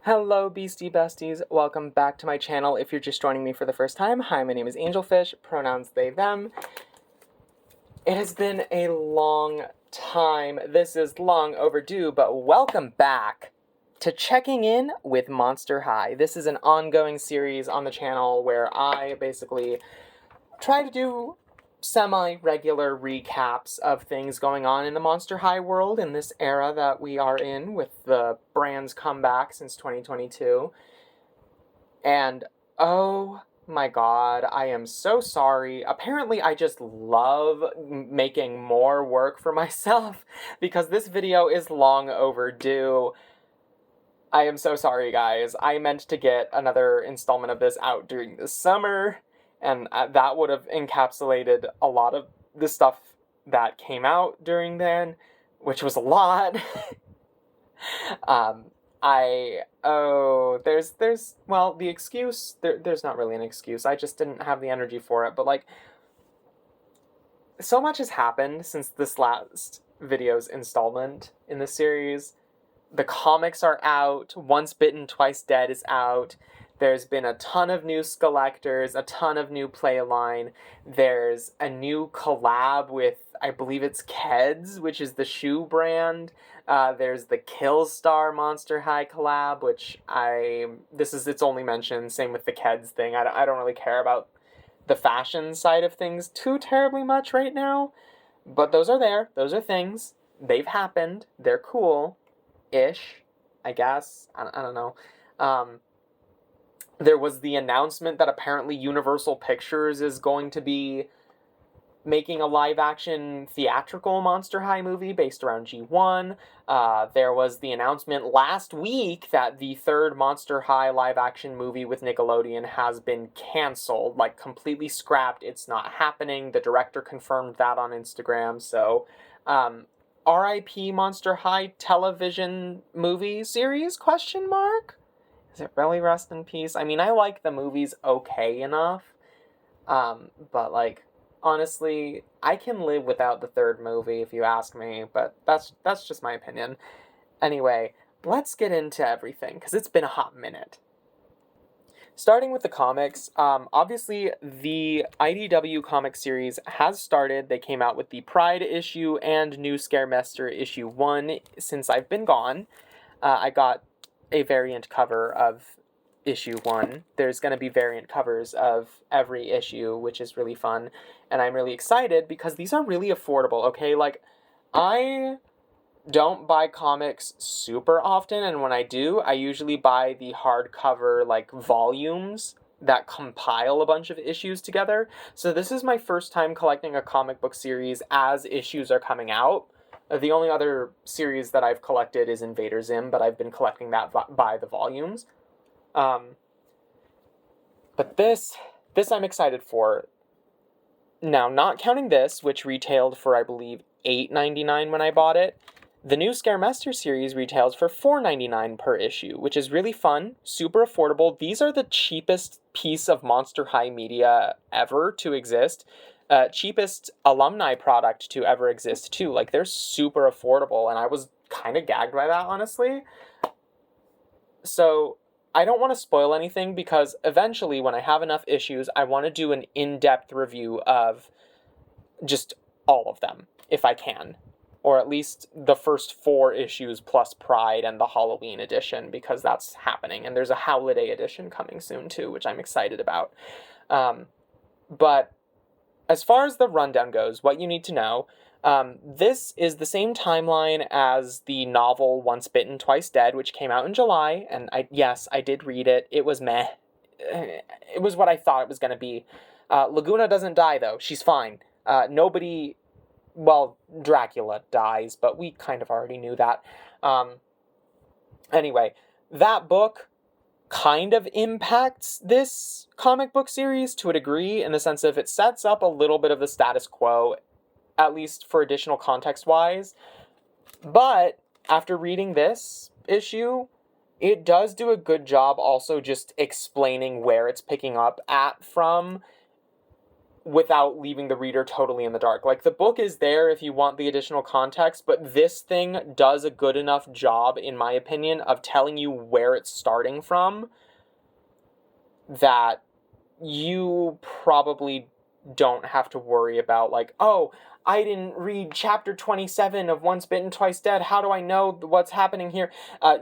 Hello, Beastie Besties. Welcome back to my channel. If you're just joining me for the first time, hi, my name is Angelfish, pronouns they, them. It has been a long time. This is long overdue, but welcome back to Checking In with Monster High. This is an ongoing series on the channel where I basically try to do semi-regular recaps of things going on in the Monster High world in this era that we are in with the brand's comeback since 2022. And oh my god, I am so sorry. Apparently I just love making more work for myself because this video is long overdue. I am so sorry, guys. I meant to get another installment of this out during the summer, and that would have encapsulated a lot of the stuff that came out during then, which was a lot. um, well, the excuse, there's not really an excuse. I just didn't have the energy for it, but like, so much has happened since this last video's installment in the series. The comics are out. Once Bitten, Twice Dead is out. There's been a ton of new Skelectors, a ton of new playline. There's a new collab with, I believe it's Keds, which is the shoe brand. There's the Killstar Monster High collab, which it's only mentioned. Same with the Keds thing. I don't really care about the fashion side of things too terribly much right now. But those are there. Those are things. They've happened. They're cool. Ish, I guess. I don't know. There was the announcement that apparently Universal Pictures is going to be making a live-action theatrical Monster High movie based around G1. There was the announcement last week that the third Monster High live-action movie with Nickelodeon has been canceled, like completely scrapped. It's not happening. The director confirmed that on Instagram, so R.I.P. Monster High television movie series, question mark? Is it really rest in peace? I mean, I like the movies okay enough, but like, honestly, I can live without the third movie if you ask me, but that's just my opinion. Anyway, let's get into everything, because it's been a hot minute. Starting with the comics, obviously the IDW comic series has started. They came out with the Pride issue and New Scaremester issue 1 since I've been gone. I got a variant cover of issue 1. There's going to be variant covers of every issue, which is really fun, and I'm really excited because these are really affordable, okay? Like, I don't buy comics super often, and when I do, I usually buy the hardcover, like, volumes that compile a bunch of issues together. So this is my first time collecting a comic book series as issues are coming out. The only other series that I've collected is Invader Zim, but I've been collecting that by the volumes. But this I'm excited for. Now, not counting this, which retailed for, I believe, $8.99 when I bought it, the new Scaremester series retails for $4.99 per issue, which is really fun, super affordable. These are the cheapest piece of Monster High media ever to exist. Cheapest alumni product to ever exist, too. Like, they're super affordable, and I was kind of gagged by that, honestly. So, I don't want to spoil anything, because eventually, when I have enough issues, I want to do an in-depth review of just all of them, if I can. Or at least the first 4 issues plus Pride and the Halloween edition, because that's happening. And there's a Holiday edition coming soon, too, which I'm excited about. But as far as the rundown goes, what you need to know, this is the same timeline as the novel Once Bitten, Twice Dead, which came out in July. And yes, I did read it. It was meh. It was what I thought it was going to be. Laguna doesn't die, though. She's fine. Well, Dracula dies, but we kind of already knew that. Anyway, that book kind of impacts this comic book series to a degree, in the sense of it sets up a little bit of the status quo, at least for additional context-wise. But after reading this issue, it does do a good job also just explaining where it's picking up at from. without leaving the reader totally in the dark. Like, the book is there if you want the additional context, but this thing does a good enough job, in my opinion, of telling you where it's starting from that you probably don't have to worry about, like, oh, I didn't read chapter 27 of Once Bitten, Twice Dead. How do I know what's happening here?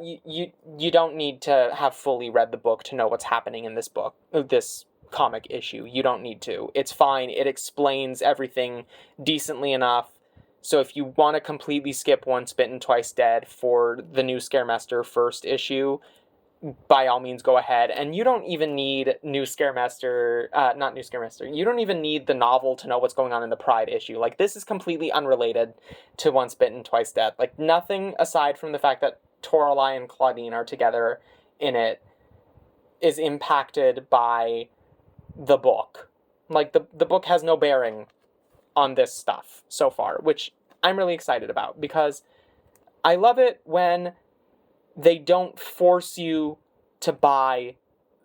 You don't need to have fully read the book to know what's happening in this book, this comic issue. You don't need to. It's fine. It explains everything decently enough. So if you want to completely skip Once Bitten, Twice Dead for the new Scaremaster first issue, by all means go ahead. And you don't even need New Scaremaster, not New Scaremaster, you don't even need the novel to know what's going on in the Pride issue. Like, this is completely unrelated to Once Bitten, Twice Dead. Like, nothing aside from the fact that Toralei and Claudine are together in it is impacted by the book. Like, the book has no bearing on this stuff so far, which I'm really excited about, because I love it when they don't force you to buy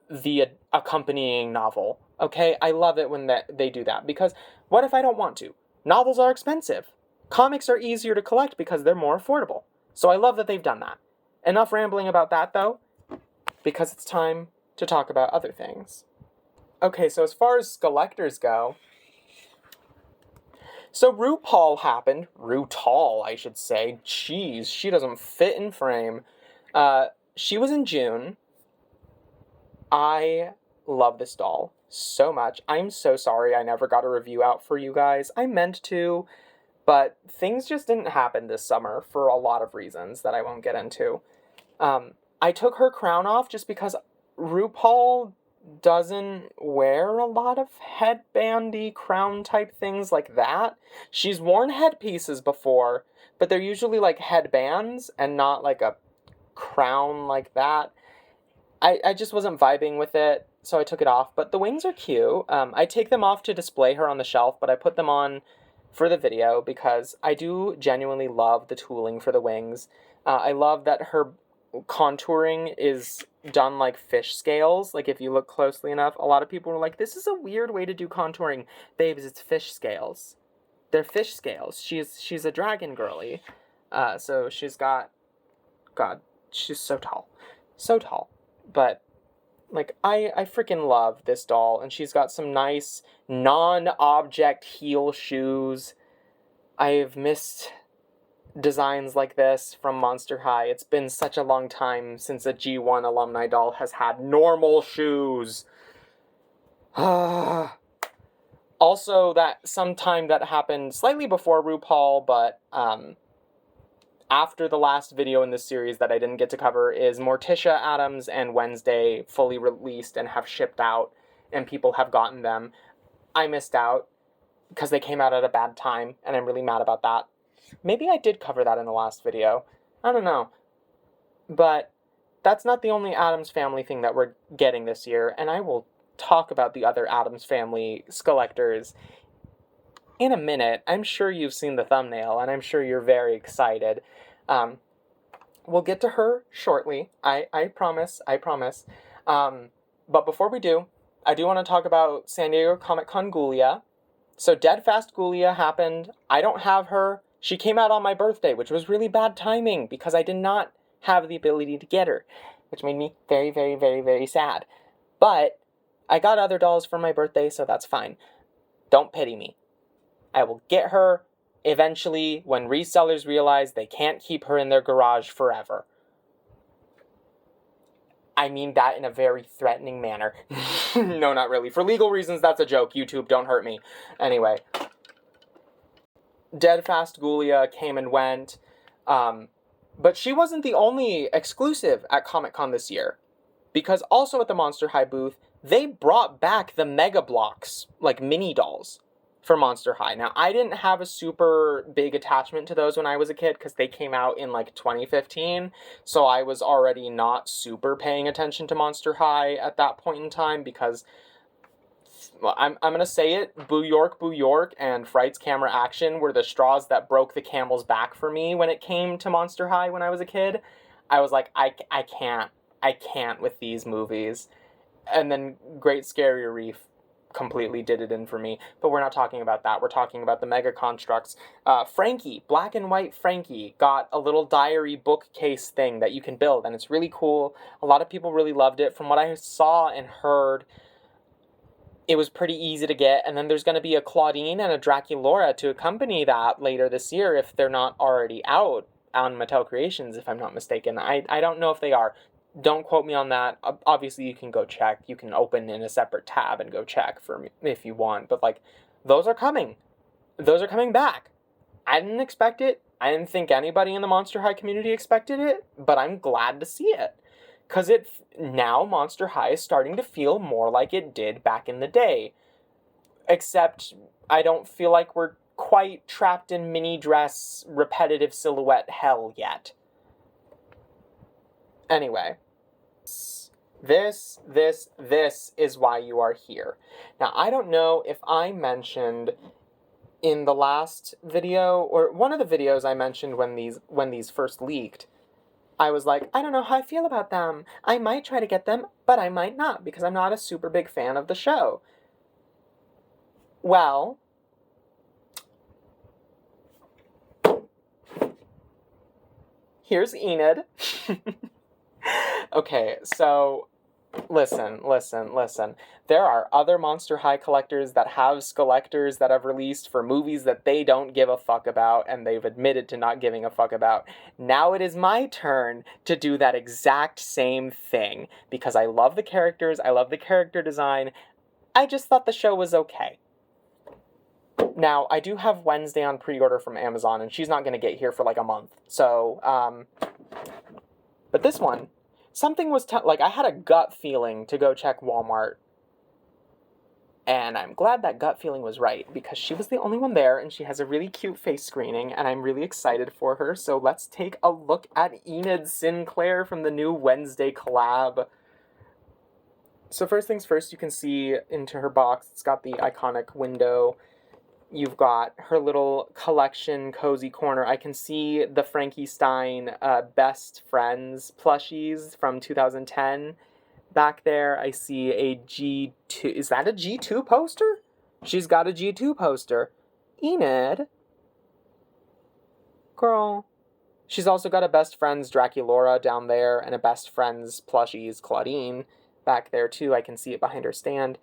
the accompanying novel, okay? I love it when they do that, because what if I don't want to? Novels are expensive. Comics are easier to collect because they're more affordable. So I love that they've done that. Enough rambling about that, though, because it's time to talk about other things. Okay, so as far as collectors go, so RuPaul happened. RuTall, I should say. Jeez, she doesn't fit in frame. She was in June. I love this doll so much. I'm so sorry I never got a review out for you guys. I meant to, but things just didn't happen this summer for a lot of reasons that I won't get into. I took her crown off just because RuPaul doesn't wear a lot of headbandy crown type things like that. She's worn headpieces before, but they're usually like headbands and not like a crown like that. I just wasn't vibing with it, so I took it off. But the wings are cute. I take them off to display her on the shelf, but I put them on for the video because I do genuinely love the tooling for the wings. I love that her contouring is done like fish scales. Like, if you look closely enough, a lot of people were like, this is a weird way to do contouring. Babes, it's fish scales. They're fish scales. She's a dragon girly. So she's got, God, she's so tall. So tall. But, like, I freaking love this doll, and she's got some nice non-object heel shoes. I've missed designs like this from Monster High. It's been such a long time since a G1 alumni doll has had normal shoes. Also, that sometime that happened slightly before RuPaul, but, after the last video in this series that I didn't get to cover is Morticia Addams and Wednesday fully released and have shipped out, and people have gotten them. I missed out because they came out at a bad time, and I'm really mad about that. Maybe I did cover that in the last video. I don't know. But that's not the only Addams Family thing that we're getting this year, and I will talk about the other Addams Family collectors in a minute. I'm sure you've seen the thumbnail, and I'm sure you're very excited. We'll get to her shortly. I promise. But before we do, I do want to talk about San Diego Comic-Con Ghoulia. So Dead Fast Ghoulia happened. I don't have her. She came out on my birthday, which was really bad timing because I did not have the ability to get her, which made me very, very, very, very sad. But I got other dolls for my birthday, so that's fine. Don't pity me. I will get her eventually when resellers realize they can't keep her in their garage forever. I mean that in a very threatening manner. No, not really. For legal reasons, that's a joke. YouTube, don't hurt me. Anyway. Dead Fast Ghoulia came and went. But she wasn't the only exclusive at Comic-Con this year. Because also at the Monster High booth, they brought back the Mega Blocks, like mini dolls, for Monster High. Now, I didn't have a super big attachment to those when I was a kid because they came out in like 2015, so I was already not super paying attention to Monster High at that point in time because, well, I'm gonna say it, Boo York, and Fright's Camera Action were the straws that broke the camel's back for me when it came to Monster High when I was a kid. I was like, I can't with these movies. And then Great Scary Reef completely did it in for me. But we're not talking about that. We're talking about the mega constructs. Frankie, black and white Frankie, got a little diary bookcase thing that you can build, and it's really cool. A lot of people really loved it. From what I saw and heard, it was pretty easy to get, and then there's going to be a Claudine and a Draculaura to accompany that later this year if they're not already out on Mattel Creations, if I'm not mistaken. I don't know if they are. Don't quote me on that. Obviously, you can go check. You can open in a separate tab and go check for me if you want. But, like, those are coming. Those are coming back. I didn't expect it. I didn't think anybody in the Monster High community expected it, but I'm glad to see it. Because now Monster High is starting to feel more like it did back in the day. Except I don't feel like we're quite trapped in mini dress repetitive silhouette hell yet. Anyway, this is why you are here. Now, I don't know if I mentioned in the last video, or one of the videos I mentioned when these first leaked, I was like, I don't know how I feel about them. I might try to get them, but I might not, because I'm not a super big fan of the show. Well, here's Enid. Okay, so listen. There are other Monster High collectors that have Skelectors that have released for movies that they don't give a fuck about, and they've admitted to not giving a fuck about. Now it is my turn to do that exact same thing, because I love the characters, I love the character design. I just thought the show was okay. Now, I do have Wednesday on pre-order from Amazon, and she's not going to get here for like a month. So, but this one, something was, I had a gut feeling to go check Walmart. And I'm glad that gut feeling was right, because she was the only one there, and she has a really cute face screening, and I'm really excited for her. So let's take a look at Enid Sinclair from the new Wednesday collab. So first things first, you can see into her box. It's got the iconic window. You've got her little collection cozy corner. I can see the Frankenstein Best Friends plushies from 2010. Back there, I see a G2... Is that a G2 poster? She's got a G2 poster. Enid? Girl. She's also got a Best Friends Draculaura down there, and a Best Friends plushies Claudine back there, too. I can see it behind her stand.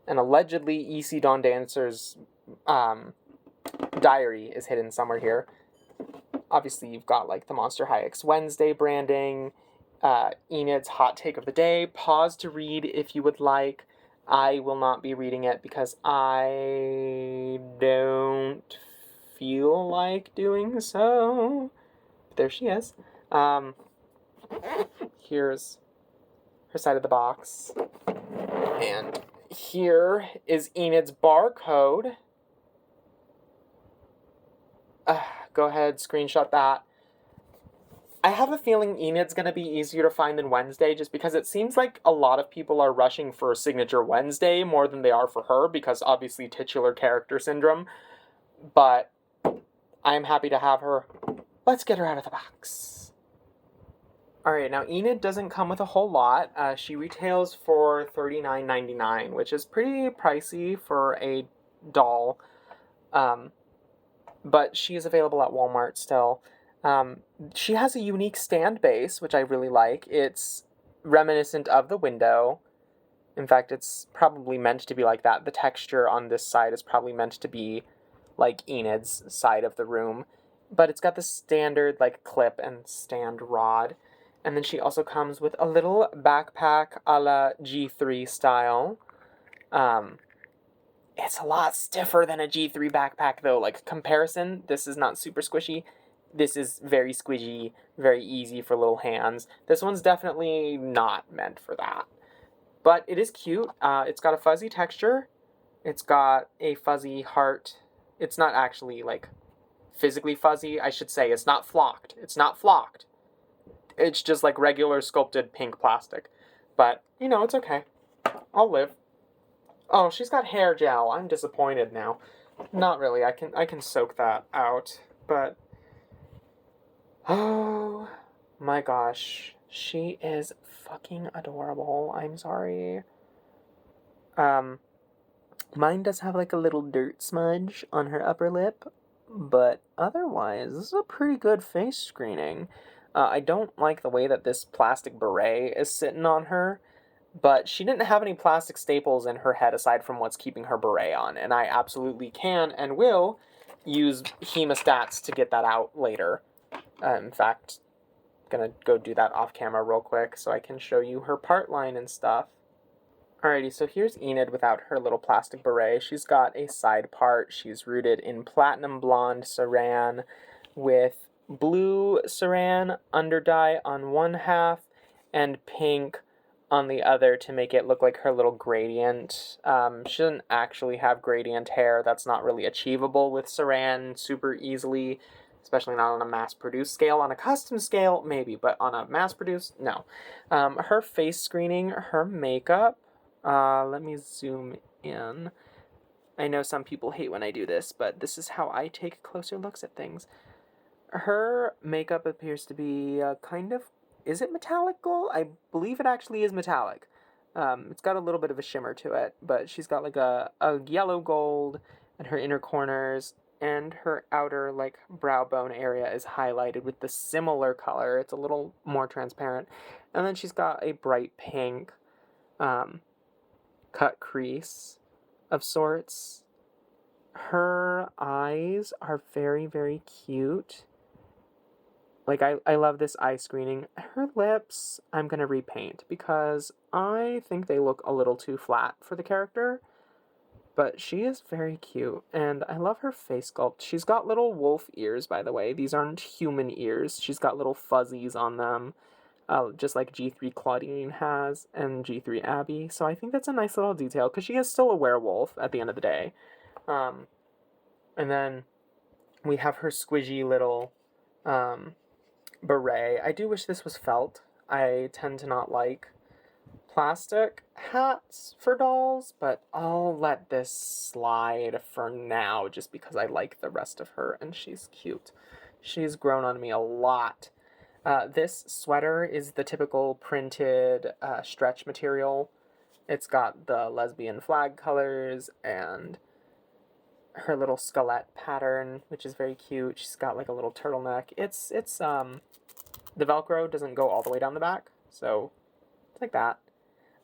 And allegedly, EC Dawn Dancer's diary is hidden somewhere here. Obviously, you've got, like, the Monster High X Wednesday branding... Enid's hot take of the day. Pause to read if you would like. I will not be reading it because I don't feel like doing so. There she is. Here's her side of the box. And here is Enid's barcode. Go ahead, screenshot that. I have a feeling Enid's going to be easier to find than Wednesday, just because it seems like a lot of people are rushing for Signature Wednesday more than they are for her, because obviously titular character syndrome. But I am happy to have her. Let's get her out of the box. Alright, now Enid doesn't come with a whole lot. She retails for $39.99, which is pretty pricey for a doll. But she is available at Walmart still. She has a unique stand base, which I really like. It's reminiscent of the window. In fact, it's probably meant to be like that. The texture on this side is probably meant to be like Enid's side of the room. But it's got the standard, like, clip and stand rod. And then she also comes with a little backpack a la G3 style. It's a lot stiffer than a G3 backpack, though. Like, comparison, this is not super squishy. This is very squishy, very easy for little hands. This one's definitely not meant for that. But it is cute. It's got a fuzzy texture. It's got a fuzzy heart. It's not actually, like, physically fuzzy. I should say it's not flocked. It's not flocked. It's just, like, regular sculpted pink plastic. But, you know, it's okay. I'll live. Oh, she's got hair gel. I'm disappointed now. Not really. I can soak that out. But... oh my gosh, she is fucking adorable. I'm sorry. Mine does have like a little dirt smudge on her upper lip, but otherwise, this is a pretty good face screening. I don't like the way that this plastic beret is sitting on her, but she didn't have any plastic staples in her head aside from what's keeping her beret on, and I absolutely can and will use hemostats to get that out later. In fact, gonna go do that off camera real quick so I can show you her part line and stuff. Alrighty, so here's Enid without her little plastic beret. She's got a side part. She's rooted in platinum blonde saran with blue saran underdye on one half and pink on the other to make it look like her little gradient. She doesn't actually have gradient hair. That's not really achievable with saran super easily, especially not on a mass-produced scale. On a custom scale, maybe, but on a mass-produced, no. Her face screening, her makeup, let me zoom in. I know some people hate when I do this, but this is how I take closer looks at things. Her makeup appears to be kind of... Is it metallic gold? I believe it actually is metallic. It's got a little bit of a shimmer to it, but she's got like a yellow gold in her inner corners, and her outer like brow bone area is highlighted with the similar color. It's a little more transparent. And then she's got a bright pink cut crease of sorts. Her eyes are very, very cute. Like, I love this eye screening. Her lips, I'm going to repaint because I think they look a little too flat for the character. But she is very cute, and I love her face sculpt. She's got little wolf ears, by the way. These aren't human ears. She's got little fuzzies on them, just like G3 Claudine has and G3 Abby. So I think that's a nice little detail, because she is still a werewolf at the end of the day. And then we have her squishy little beret. I do wish this was felt. I tend to not like plastic hats for dolls, but I'll let this slide for now just because I like the rest of her and she's cute. She's grown on me a lot. This sweater is the typical printed stretch material. It's got the lesbian flag colors and her little skelet pattern, which is very cute. She's got like a little turtleneck. It's the Velcro doesn't go all the way down the back, so it's like that.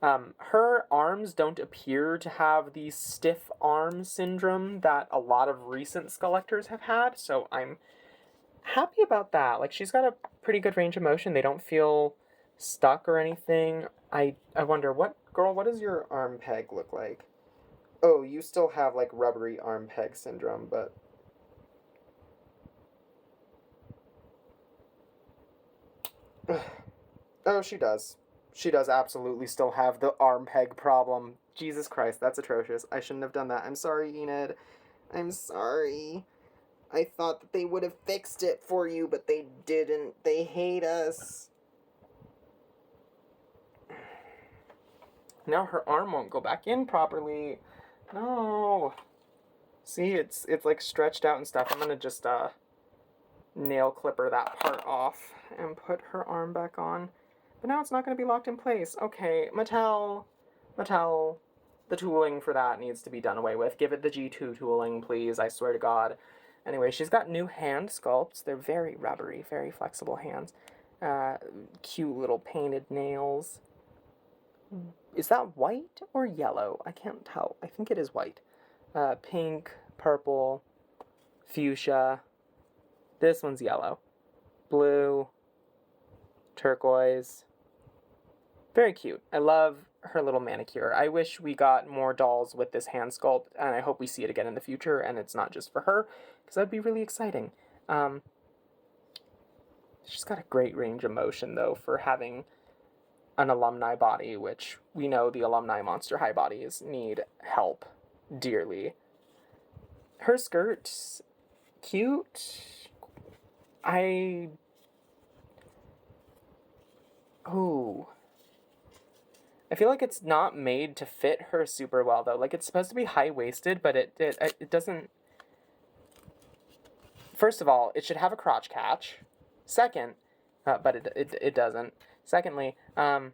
Her arms don't appear to have the stiff arm syndrome that a lot of recent Skelectors have had, so I'm happy about that. Like, she's got a pretty good range of motion. They don't feel stuck or anything. I wonder, what does your arm peg look like? Oh, you still have, like, rubbery arm peg syndrome, but... Oh, she does. She does absolutely still have the arm peg problem. Jesus Christ, that's atrocious. I shouldn't have done that. I'm sorry, Enid. I'm sorry. I thought that they would have fixed it for you, but they didn't. They hate us. Now her arm won't go back in properly. No. See, it's like stretched out and stuff. I'm gonna just nail clipper that part off and put her arm back on. But now it's not going to be locked in place. Okay, Mattel, the tooling for that needs to be done away with. Give it the G2 tooling, please, I swear to God. Anyway, she's got new hand sculpts. They're very rubbery, very flexible hands. Cute little painted nails. Is that white or yellow? I can't tell. I think it is white. Pink, purple, fuchsia. This one's yellow. Blue, turquoise. Very cute. I love her little manicure. I wish we got more dolls with this hand sculpt, and I hope we see it again in the future, and it's not just for her, because that'd be really exciting. She's got a great range of motion, though, for having an alumni body, which we know the alumni Monster High bodies need help dearly. Her skirt's cute. I feel like it's not made to fit her super well, though. Like, it's supposed to be high-waisted, but it doesn't... First of all, it should have a crotch catch. Second, but it doesn't. Secondly, I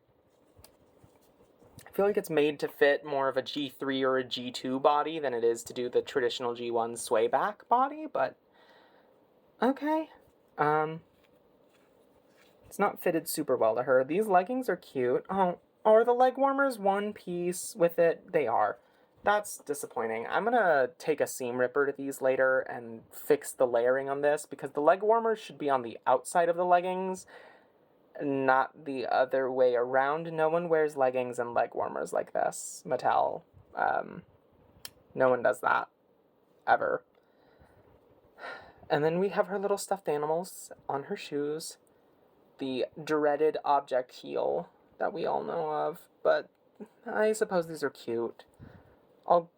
feel like it's made to fit more of a G3 or a G2 body than it is to do the traditional G1 sway back body, but okay. It's not fitted super well to her. These leggings are cute. Oh, are the leg warmers one piece with it? They are. That's disappointing. I'm gonna take a seam ripper to these later and fix the layering on this, because the leg warmers should be on the outside of the leggings, not the other way around. No one wears leggings and leg warmers like this. Mattel. No one does that. Ever. And then we have her little stuffed animals on her shoes. The dreaded object heel that we all know of, but I suppose these are cute. I'll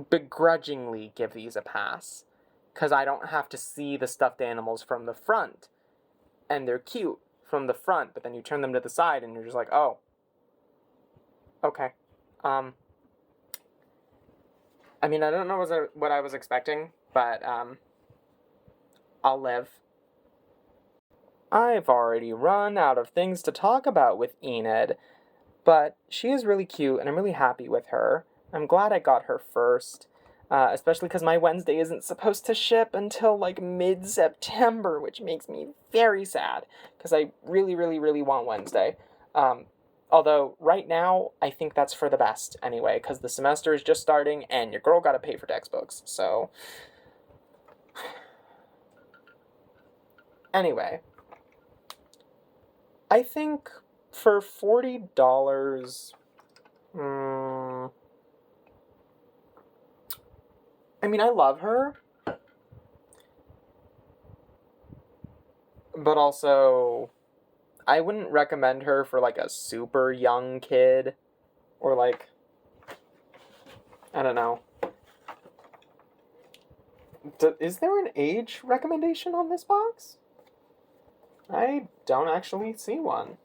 begrudgingly give these a pass, because I don't have to see the stuffed animals from the front, and they're cute from the front, but then you turn them to the side and you're just like, oh, okay. I mean, I don't know what I was expecting, but I'll live. I've already run out of things to talk about with Enid, but she is really cute and I'm really happy with her. I'm glad I got her first, especially because my Wednesday isn't supposed to ship until like mid-September, which makes me very sad because I really, really, really want Wednesday. Although right now I think that's for the best anyway, because the semester is just starting and your girl got to pay for textbooks. So anyway, I think for $40, I mean, I love her, but also I wouldn't recommend her for like a super young kid, or like, I don't know. Is there an age recommendation on this box? I don't actually see one.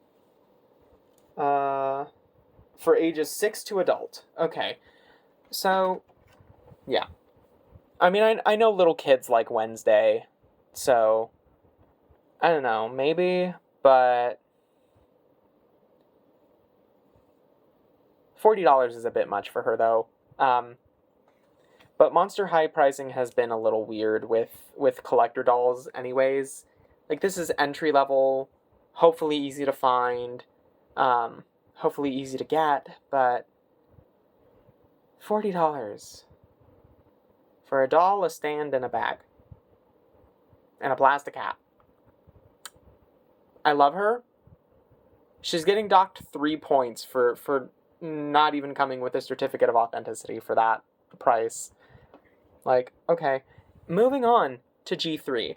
For ages 6 to adult. Okay. So, yeah. I mean, I know little kids like Wednesday, so I don't know, maybe, but $40 is a bit much for her, though. But Monster High pricing has been a little weird with collector dolls anyways. Like, this is entry level, hopefully easy to find, hopefully easy to get, but $40 for a doll, a stand, and a bag. And a plastic hat. I love her. She's getting docked 3 points for not even coming with a certificate of authenticity for that price. Like, okay. Moving on to G3.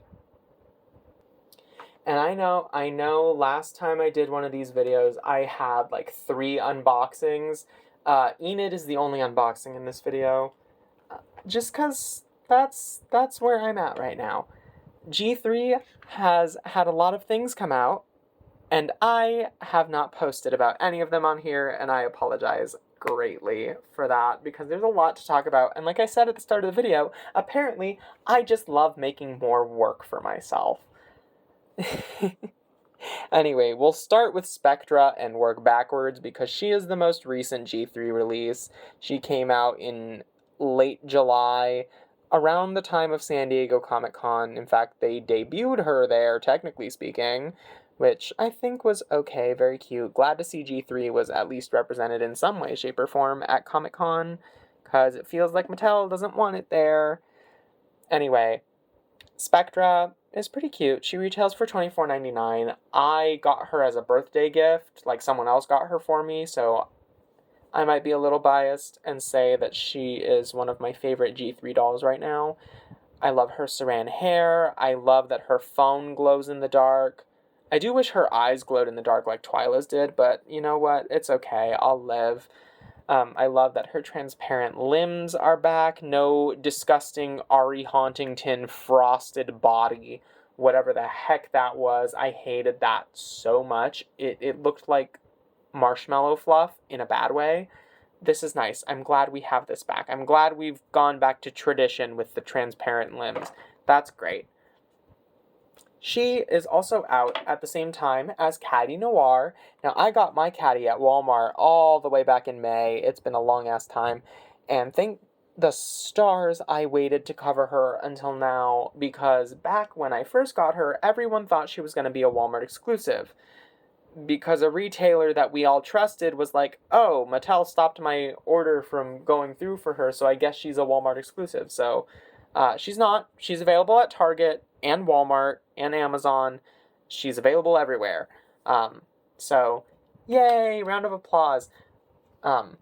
And I know last time I did one of these videos, I had like 3 unboxings. Enid is the only unboxing in this video. Just because that's where I'm at right now. G3 has had a lot of things come out, and I have not posted about any of them on here, and I apologize greatly for that, because there's a lot to talk about, and like I said at the start of the video, apparently I just love making more work for myself. Anyway, we'll start with Spectra and work backwards, because she is the most recent G3 release. She came out in late July, around the time of San Diego Comic-Con. In fact, they debuted her there, technically speaking, which I think was okay, very cute. Glad to see G3 was at least represented in some way, shape, or form at Comic-Con, because it feels like Mattel doesn't want it there. Anyway, Spectra is pretty cute. She retails for $24.99. I got her as a birthday gift, like someone else got her for me, so I might be a little biased and say that she is one of my favorite G3 dolls right now. I love her saran hair. I love that her phone glows in the dark. I do wish her eyes glowed in the dark like Twyla's did, but you know what? It's okay. I'll live. I love that her transparent limbs are back. No disgusting Ari Hauntington frosted body. Whatever the heck that was. I hated that so much. It looked like marshmallow fluff in a bad way. This is nice. I'm glad we have this back. I'm glad we've gone back to tradition with the transparent limbs. That's great. She is also out at the same time as Caddy Noir. Now, I got my Caddy at Walmart all the way back in May. It's been a long ass time. And thank the stars I waited to cover her until now, because back when I first got her, everyone thought she was going to be a Walmart exclusive. Because a retailer that we all trusted was like, oh, Mattel stopped my order from going through for her, so I guess she's a Walmart exclusive. So she's not. She's available at Target and Walmart and Amazon. She's available everywhere. So, yay, round of applause. I'm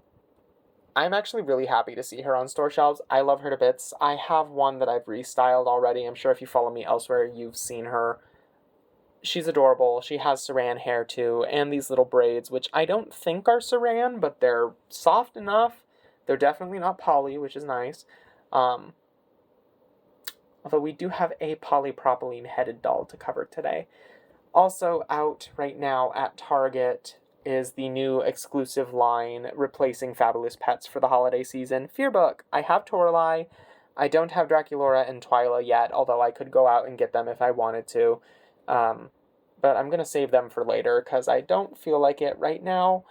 actually really happy to see her on store shelves. I love her to bits. I have one that I've restyled already. I'm sure if you follow me elsewhere, you've seen her. She's adorable. She has saran hair too, and these little braids, which I don't think are saran, but they're soft enough. They're definitely not poly, which is nice. Although we do have a polypropylene headed doll to cover today. Also out right now at Target is the new exclusive line replacing Fabulous Pets for the holiday season, Fearbook. I have Toralei. I don't have Draculaura and Twyla yet, although I could go out and get them if I wanted to. But I'm going to save them for later because I don't feel like it right now.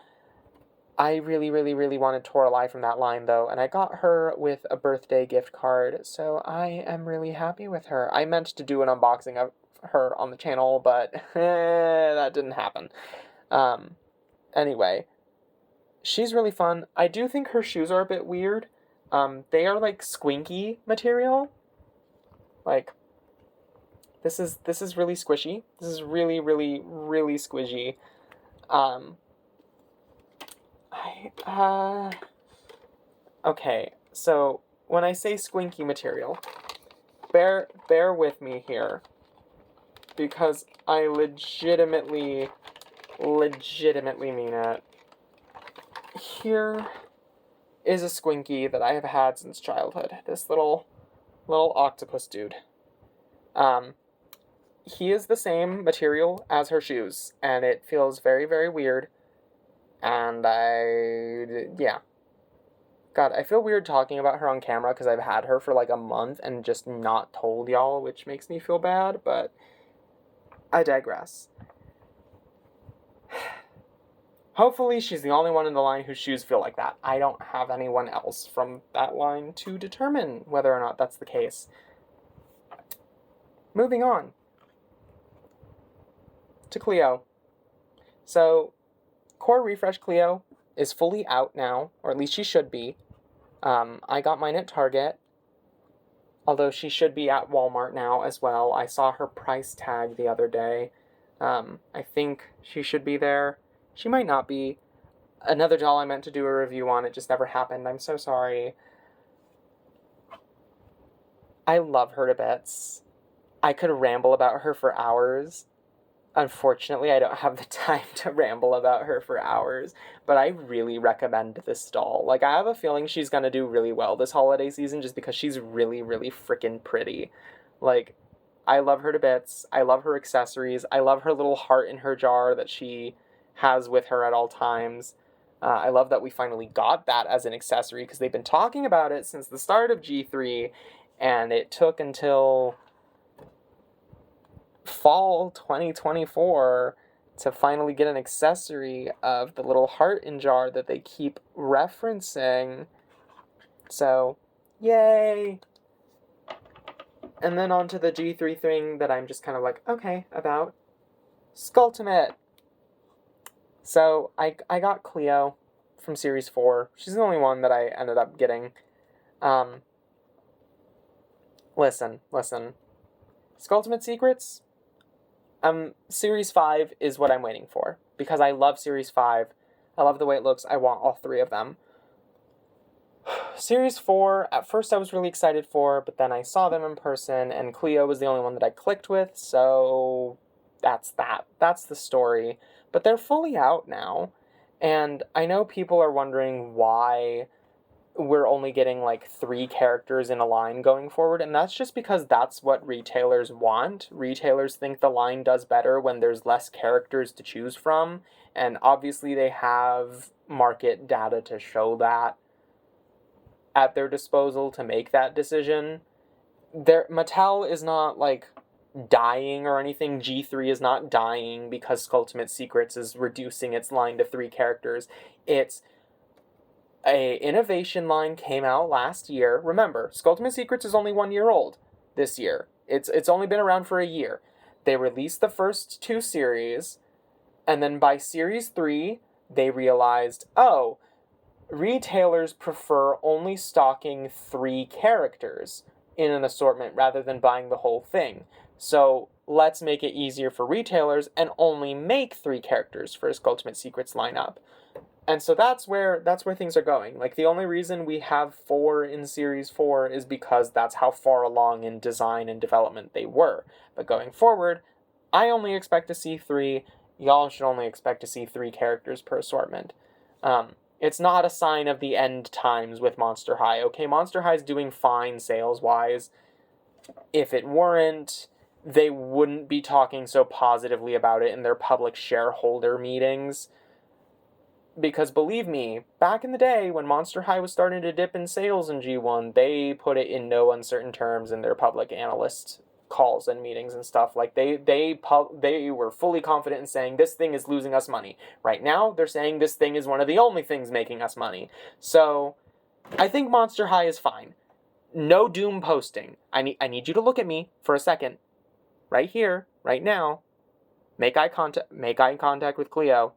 I really, really, really wanted Toralei from that line, though, and I got her with a birthday gift card, so I am really happy with her. I meant to do an unboxing of her on the channel, but that didn't happen. Anyway, she's really fun. I do think her shoes are a bit weird. They are like squinky material. Like, this is really squishy. This is really, really, really squishy. Okay, so when I say squinky material, bear with me here, because I legitimately mean it. Here is a squinky that I have had since childhood. This little octopus dude. He is the same material as her shoes, and it feels very, very weird. And yeah. God, I feel weird talking about her on camera because I've had her for like a month and just not told y'all, which makes me feel bad, but I digress. Hopefully she's the only one in the line whose shoes feel like that. I don't have anyone else from that line to determine whether or not that's the case. Moving on to Cleo. So, Core Refresh Cleo is fully out now, or at least she should be. I got mine at Target, although she should be at Walmart now as well. I saw her price tag the other day. I think she should be there. She might not be. Another doll I meant to do a review on, it just never happened. I'm so sorry. I love her to bits. I could ramble about her for hours. Unfortunately, I don't have the time to ramble about her for hours, but I really recommend this doll. Like, I have a feeling she's gonna do really well this holiday season just because she's really, really freaking pretty. Like, I love her to bits. I love her accessories. I love her little heart in her jar that she has with her at all times. I love that we finally got that as an accessory because they've been talking about it since the start of G3, and it took until fall 2024 to finally get an accessory of the little heart in jar that they keep referencing. So, yay! And then on to the G3 thing that I'm just kind of like, okay, about. Skulltimate! So, I got Cleo from Series 4. She's the only one that I ended up getting. Listen. Skulltimate Secrets? Series 5 is what I'm waiting for, because I love Series 5. I love the way it looks. I want all three of them. Series 4, at first I was really excited for, but then I saw them in person, and Cleo was the only one that I clicked with, so that's that. That's the story. But they're fully out now, and I know people are wondering why we're only getting like 3 characters in a line going forward, and that's just because that's what retailers want. Retailers think the line does better when there's less characters to choose from, and obviously they have market data to show that at their disposal to make that decision. Mattel is not like dying or anything. G3 is not dying because Skulltimate Secrets is reducing its line to 3 characters. It's a innovation line came out last year. Remember, Skulltimate Secrets is only 1 year old this year. It's only been around for a year. They released the first 2 series, and then by series 3, they realized, oh, retailers prefer only stocking 3 characters in an assortment rather than buying the whole thing. So let's make it easier for retailers and only make 3 characters for a Skulltimate Secrets lineup. And so that's where things are going. Like, the only reason we have 4 in Series 4 is because that's how far along in design and development they were. But going forward, I only expect to see 3. Y'all should only expect to see 3 characters per assortment. It's not a sign of the end times with Monster High. Okay, Monster High's doing fine sales-wise. If it weren't, they wouldn't be talking so positively about it in their public shareholder meetings. Because believe me, back in the day when Monster High was starting to dip in sales in G1, they put it in no uncertain terms in their public analyst calls and meetings and stuff. Like, they were fully confident in saying this thing is losing us money. Right now, they're saying this thing is one of the only things making us money. So, I think Monster High is fine. No doom posting. I need you to look at me for a second. Right here, right now. Make eye contact with Cleo.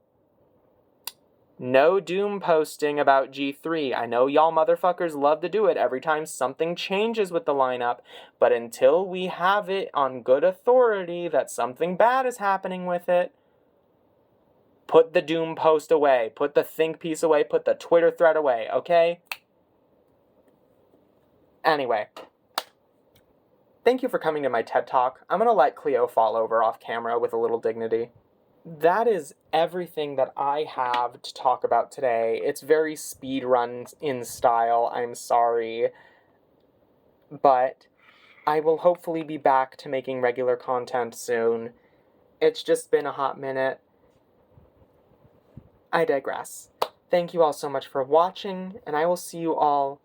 No doom posting about G3. I know y'all motherfuckers love to do it every time something changes with the lineup, but until we have it on good authority that something bad is happening with it, put the doom post away, put the think piece away, put the Twitter thread away, okay? Anyway, thank you for coming to my TED Talk. I'm gonna let Cleo fall over off camera with a little dignity. That is everything that I have to talk about today. It's very speedrun in style, I'm sorry. But I will hopefully be back to making regular content soon. It's just been a hot minute. I digress. Thank you all so much for watching, and I will see you all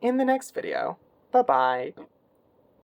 in the next video. Bye-bye.